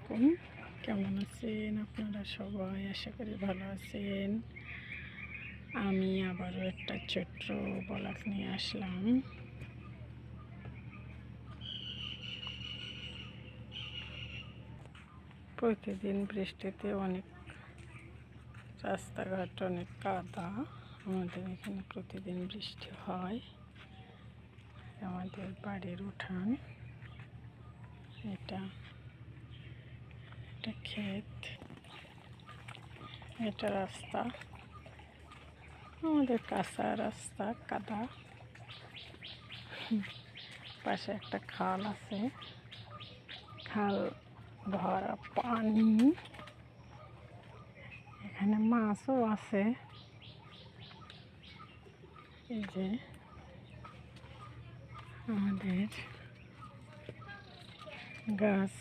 আলাইকুম। কেমন আছেন আপনারা সবাই? আশা করি ভালো আছেন। আমি আবারও একটা ছোট্ট ব্লগ নিয়ে আসলাম। প্রতিদিন বৃষ্টিতে অনেক রাস্তাঘাট অনেক কাদা। আমাদের এখানে প্রতিদিন বৃষ্টি হয়। আমাদের বাড়ির উঠান, এটা ক্ষেত, এটা রাস্তা, আমাদের কাঁচা রাস্তা, কাদা। পাশে একটা খাল আছে, খাল ভরা পানি। এখানে মাছও আছে। এই যে আমাদের গাছ,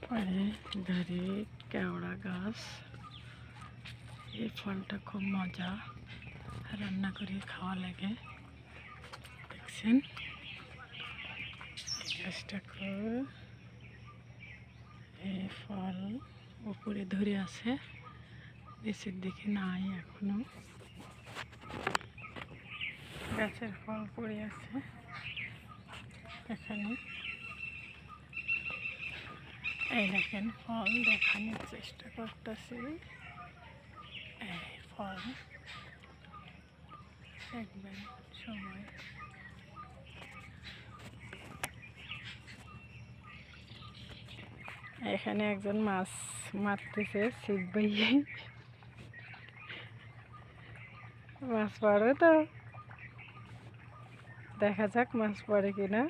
পরে ধরে কেওড়া গাছ। এই ফলটা খুব মজা, রান্না করে খাওয়া লাগে। দেখছেন এই গাছটা খুব, এই ফল উপরে ধরে আছে, নিচের দিকে নাই এখনো। গাছের ফল পড়ে আছে এখানে। এই দেখেন ফল দেখানোর চেষ্টা করতেছি। এই ফল দেখবেন সময়। এখানে একজন মাছ মারতেছে ছিপ বইয়ে। মাছ পড়ে তো, দেখা যাক মাছ পড়ে কিনা।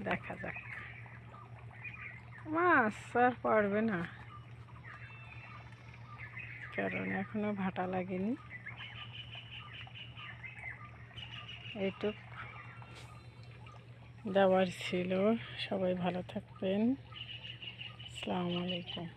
দেখা যাক, মাছ আর পড়বে না, কারণ এখনো ভাটা লাগেনি। এইটুক দেওয়ার ছিল। সবাই ভালো থাকবেন। আসসালামু আলাইকুম।